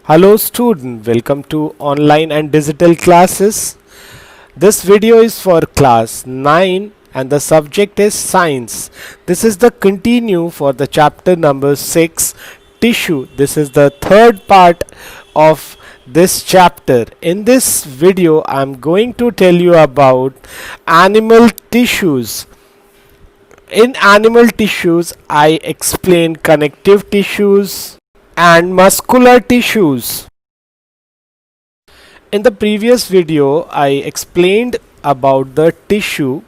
Hello student, welcome to online and digital classes. This video is for class 9 and the subject is science. This is the continue for the chapter number 6 tissue. This is the third part of this chapter. In this video I am going to tell you about animal tissues. In animal tissues I explain connective tissues and muscular tissues. In the previous video I explained about the tissue,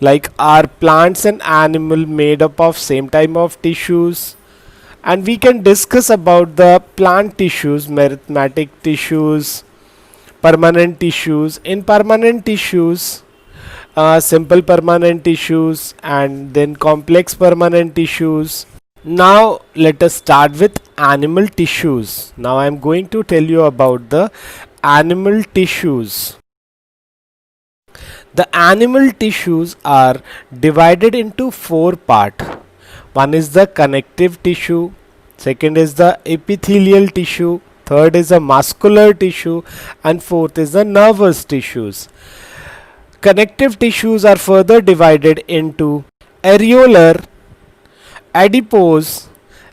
like are plants and animal made up of same type of tissues, and we can discuss about the plant tissues, meristematic tissues, permanent tissues. In permanent tissues, simple permanent tissues and then complex permanent tissues. Now let us start with animal tissues. Now I am going to tell you about the animal tissues. The animal tissues are divided into four parts. One is the connective tissue, second is the epithelial tissue, third is the muscular tissue, and fourth is the nervous tissues. Connective tissues are further divided into areolar, adipose,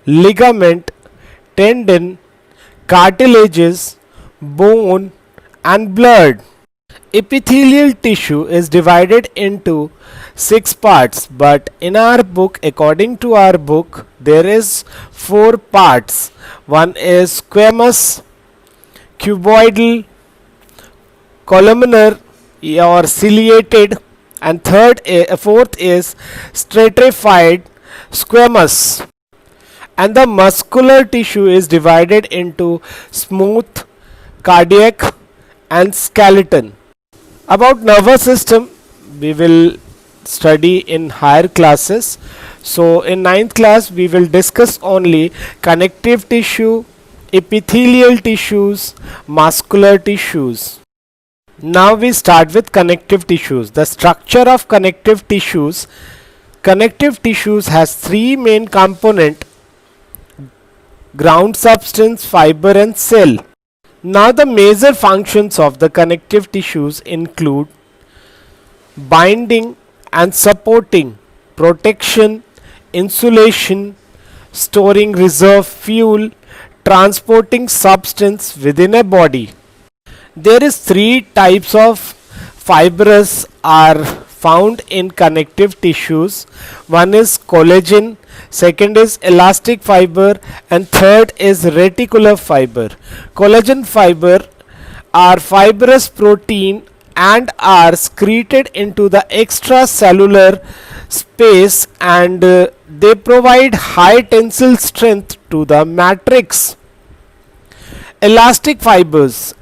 ligament, tendon, cartilages, bone, and blood. Epithelial tissue is divided into 6 parts, but in our book, according to our book, there is 4 parts. One is squamous, cuboidal, columnar or ciliated, and fourth is stratified squamous. And the muscular tissue is divided into smooth, cardiac, and skeleton. About nervous system we will study in higher classes. So in 9th class we will discuss only connective tissue, epithelial tissues, muscular tissues. Now we start with connective tissues. The structure of connective tissues. Connective tissues has 3 main components: ground substance, fiber, and cell. Now the major functions of the connective tissues include binding and supporting, protection, insulation, storing reserve fuel, transporting substance within a body. There is 3 types of fibers are found in connective tissues. One is collagen, second is elastic fiber, and third is reticular fiber. Collagen fiber are fibrous protein and are secreted into the extracellular space, and they provide high tensile strength to the matrix. Elastic fibers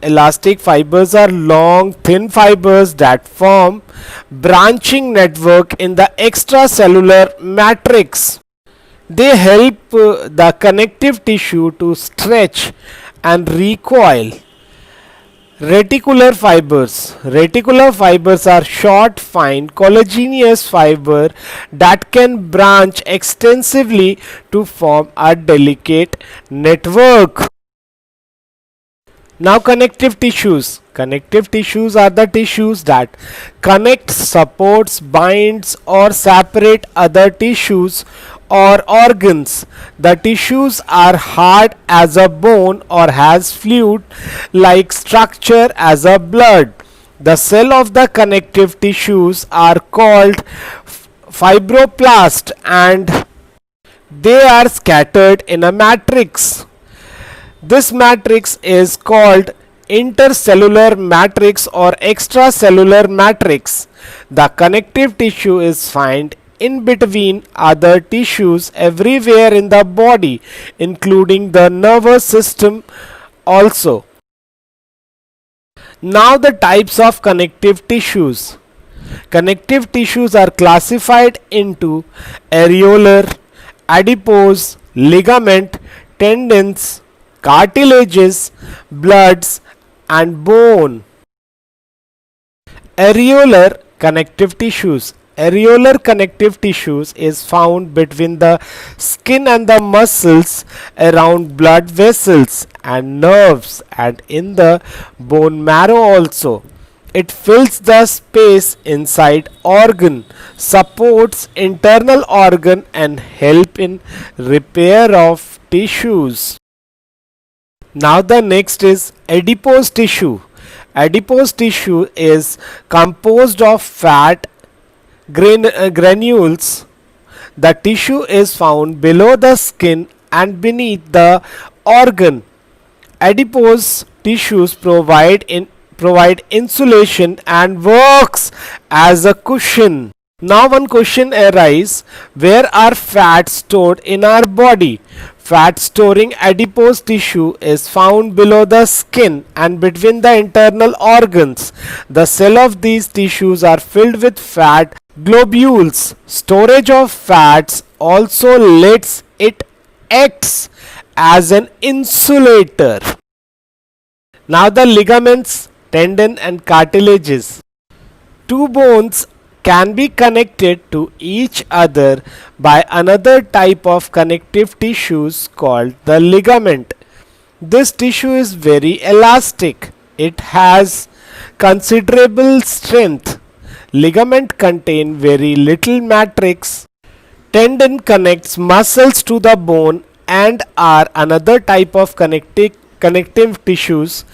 are long thin fibers that form branching network in the extracellular matrix. They help the connective tissue to stretch and recoil. Reticular fibers are short, fine, collagenous fiber that can branch extensively to form a delicate network. Now connective tissues. Connective tissues are the tissues that connect, supports, binds, or separate other tissues or organs. The tissues are hard as a bone or has fluid like structure as a blood. The cell of the connective tissues are called fibroblast, and they are scattered in a matrix. This matrix is called intercellular matrix or extracellular matrix. The connective tissue is found in between other tissues everywhere in the body, including the nervous system also. Now the types of connective tissues. Connective tissues are classified into areolar, adipose, ligament, tendons, cartilages, bloods, and bone. Areolar connective tissues. areolar connective tissues is found between the skin and the muscles around blood vessels and nerves and in the bone marrow also. It fills the space inside organ, supports internal organ and help in repair of tissues. Now the next is adipose tissue. Adipose tissue is composed of fat granules. The tissue is found below the skin and beneath the organ. Adipose tissues provide insulation and works as a cushion. Now one question arises, where are fats stored in our body? Fat storing adipose tissue is found below the skin and between the internal organs. The cell of these tissues are filled with fat globules. Storage of fats also lets it acts as an insulator. Now the ligaments, tendon and cartilages. Two bones can be connected to each other by another type of connective tissues called the ligament. This tissue is very elastic. It has considerable strength. Ligament contain very little matrix. Tendon connects muscles to the bone and are another type of connective tissues.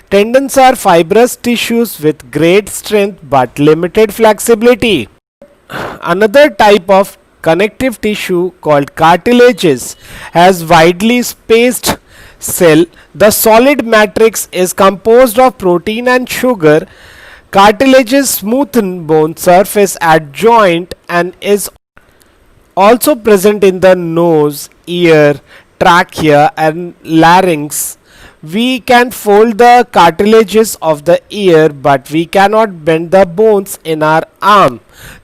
Tendons are fibrous tissues with great strength but limited flexibility. Another type of connective tissue called cartilages has widely spaced cell. The solid matrix is composed of protein and sugar. Cartilages smoothen bone surface at joint and is also present in the nose, ear, trachea and larynx. We can fold the cartilages of the ear, but we cannot bend the bones in our arm.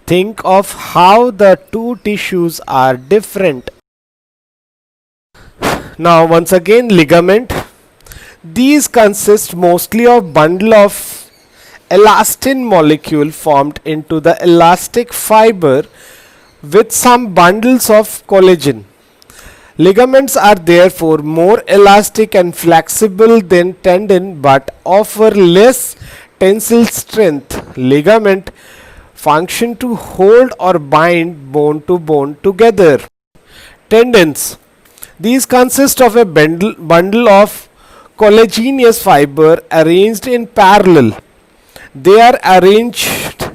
Think of how the two tissues are different. Now once again, ligament. These consist mostly of bundle of elastin molecule formed into the elastic fiber with some bundles of collagen. Ligaments are therefore more elastic and flexible than tendon but offer less tensile strength. Ligament function to hold or bind bone to bone together. Tendons. These consist of a bundle of collagenous fiber arranged in parallel. They are arranged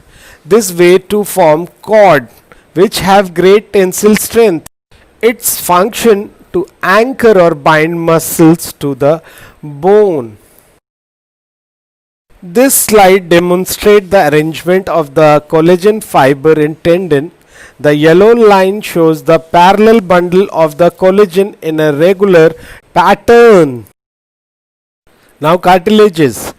this way to form cord which have great tensile strength. Its function to anchor or bind muscles to the bone. This slide demonstrates the arrangement of the collagen fiber in tendon. The yellow line shows the parallel bundle of the collagen in a regular pattern. Now cartilages.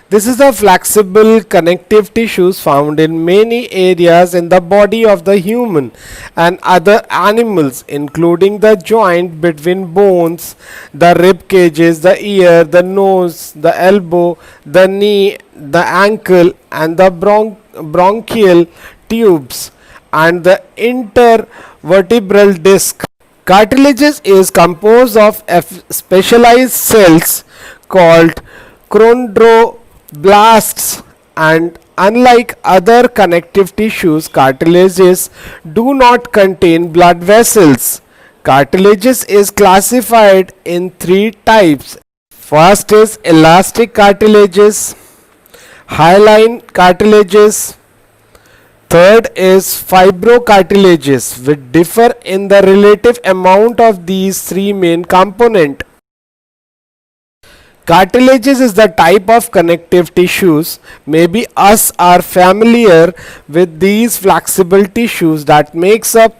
This is the flexible connective tissues found in many areas in the body of the human and other animals, including the joint between bones, the rib cages, the ear, the nose, the elbow, the knee, the ankle and the bronchial tubes and the intervertebral disc. Cartilages is composed of specialized cells called chondroblasts, and unlike other connective tissues, cartilages do not contain blood vessels. Cartilages is classified in three types. First is elastic cartilages, hyaline cartilages. Third is fibrocartilages, which differ in the relative amount of these three main components. Cartilages is the type of connective tissues. Maybe us are familiar with these flexible tissues that makes up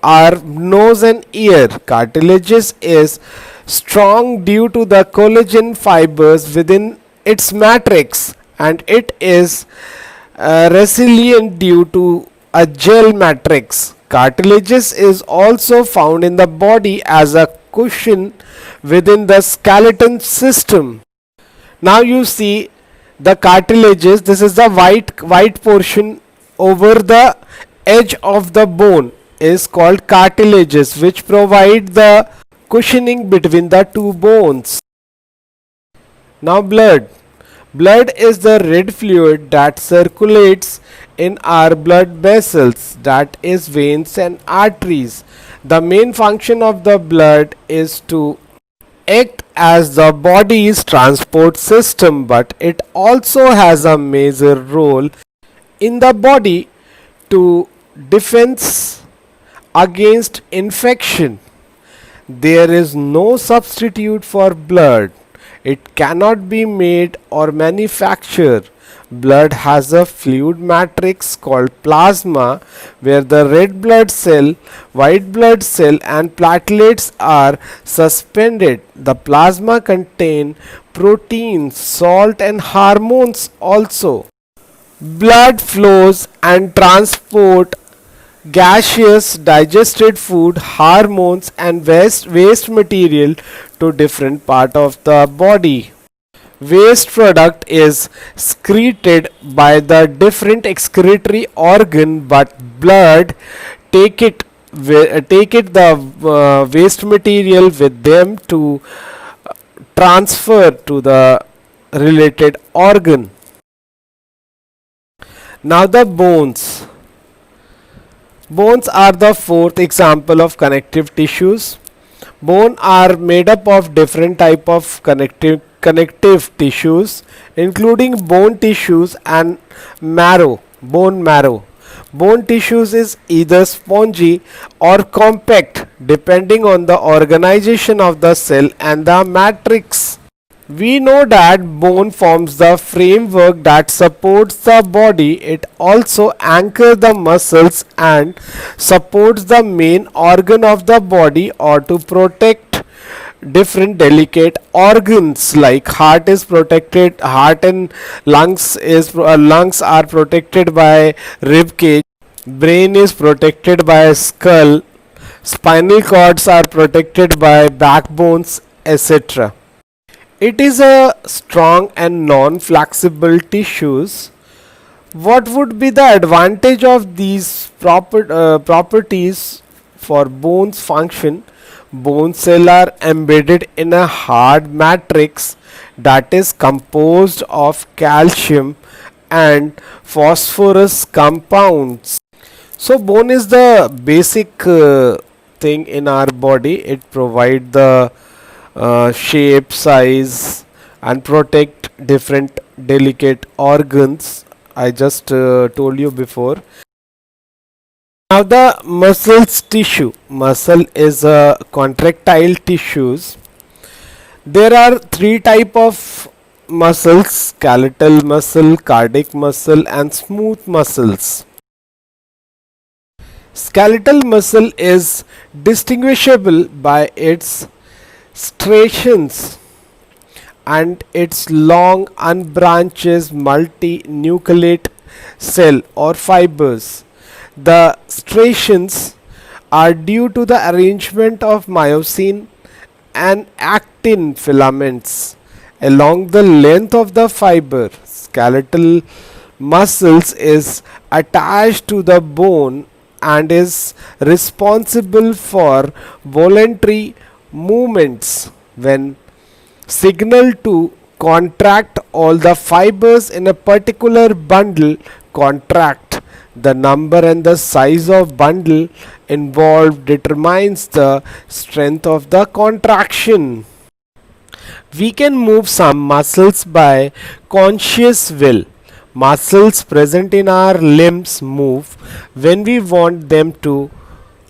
our nose and ear. Cartilages is strong due to the collagen fibers within its matrix, and it is resilient due to a gel matrix. Cartilages is also found in the body as a cushion within the skeleton system. Now you see the cartilages. This is the white portion over the edge of the bone is called cartilages, which provide the cushioning between the two bones. Now blood. Blood is the red fluid that circulates in our blood vessels, that is veins and arteries. The main function of the blood is to act as the body's transport system, but it also has a major role in the body to defense against infection. There is no substitute for blood. It cannot be made or manufactured. Blood has a fluid matrix called plasma, where the red blood cell, white blood cell and platelets are suspended. The plasma contains proteins, salt and hormones also. Blood flows and transport gaseous digested food, hormones and waste material to different part of the body. Waste product is excreted by the different excretory organ, but blood take it the waste material with them to transfer to the related organ. Now the bones. Bones are the fourth example of connective tissues. Bone are made up of different type of connective tissues, including bone tissues and bone marrow. Bone tissues is either spongy or compact depending on the organization of the cell and the matrix. We know that bone forms the framework that supports the body. It also anchors the muscles and supports the main organ of the body, or to protect different delicate organs like heart and lungs are protected by rib cage, brain is protected by skull, spinal cords are protected by backbones, etc. It is a strong and non-flexible tissues. What would be the advantage of these properties for bones function? Bone cells are embedded in a hard matrix that is composed of calcium and phosphorus compounds. So bone is the basic thing in our body. It provides the shape, size and protect different delicate organs. I just told you before. Now the muscles tissue. Muscle is a contractile tissues. There are three type of muscles: skeletal muscle, cardiac muscle and smooth muscles. Skeletal muscle is distinguishable by its striations and its long unbranched multinucleate cell or fibers. The striations are due to the arrangement of myosin and actin filaments along the length of the fiber. Skeletal muscles is attached to the bone and is responsible for voluntary movements. When signaled to contract all the fibers in a particular bundle contract, the number and the size of bundle involved determines the strength of the contraction. We can move some muscles by conscious will. Muscles present in our limbs move when we want them to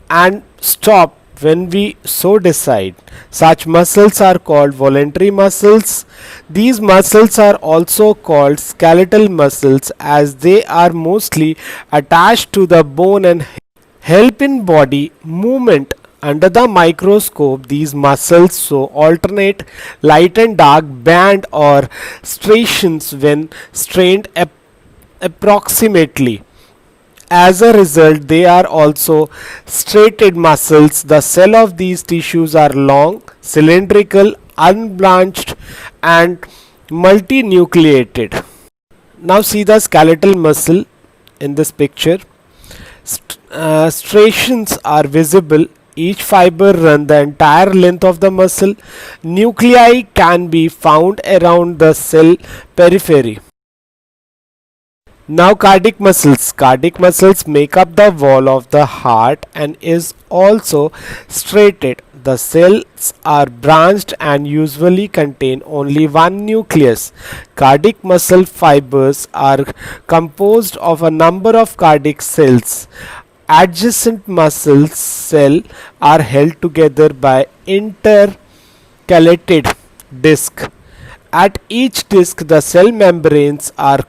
and stop when we so decide. Such muscles are called voluntary muscles. These muscles are also called skeletal muscles as they are mostly attached to the bone and help in body movement. Under the microscope, these muscles show alternate light and dark band or striations when strained approximately. As a result, they are also striated muscles. The cells of these tissues are long, cylindrical, unbranched and multinucleated. Now see the skeletal muscle in this picture. striations are visible. Each fiber run the entire length of the muscle. Nuclei can be found around the cell periphery. Now cardiac muscles. Cardiac muscles make up the wall of the heart and is also striated. The cells are branched and usually contain only one nucleus. Cardiac muscle fibers are composed of a number of cardiac cells. Adjacent muscle cells are held together by intercalated disc. At each disc, the cell membranes are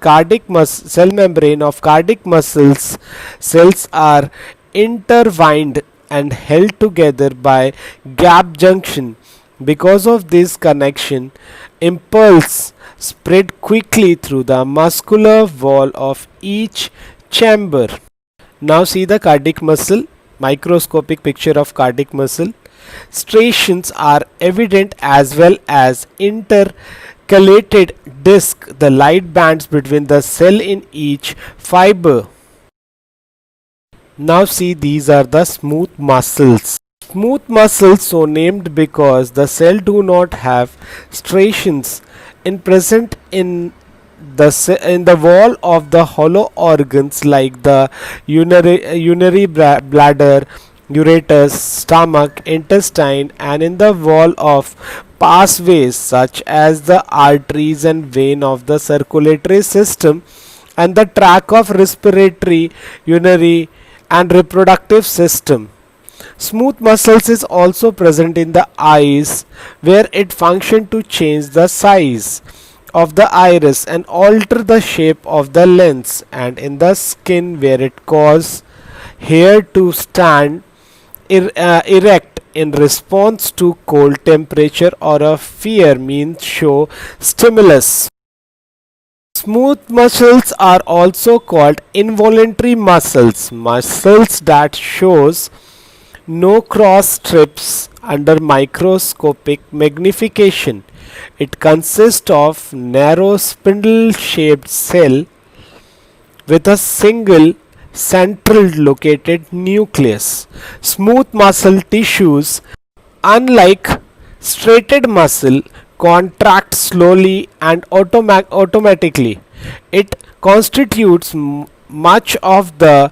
cell membrane of cardiac muscles. Cells are intertwined and held together by gap junction. Because of this connection, impulse spread quickly through the muscular wall of each chamber. Now see the cardiac muscle, microscopic picture of cardiac muscle. Striations are evident as well as intercalated disc, the light bands between the cell in each fiber. Now see, these are the smooth muscles. Smooth muscles so named because the cell do not have striations in present in the wall of the hollow organs like the urinary bladder, ureters, stomach, intestine, and in the wall of pathways such as the arteries and vein of the circulatory system and the tract of respiratory, urinary, and reproductive system. Smooth muscles is also present in the eyes where it function to change the size of the iris and alter the shape of the lens, and in the skin where it cause hair to stand erect in response to cold temperature or a fear means show stimulus. Smooth muscles are also called involuntary muscles, muscles that shows no cross strips under microscopic magnification. It consists of narrow spindle shaped cell with a single central located nucleus. Smooth muscle tissues, unlike striated muscle, contract slowly and automatically. It constitutes much of the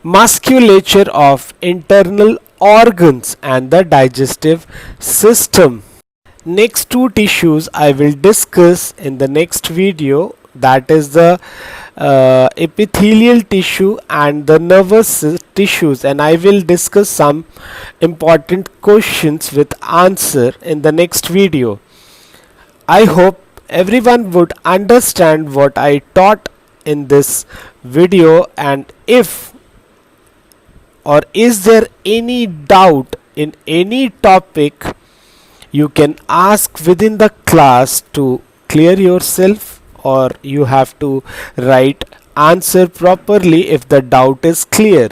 musculature of internal organs and the digestive system. Next two tissues I will discuss in the next video, that is the epithelial tissue and the nervous tissues, and I will discuss some important questions with answer in the next video. I hope everyone would understand what I taught in this video, and if or is there any doubt in any topic, you can ask within the class to clear yourself, or you have to write answer properly if the doubt is clear.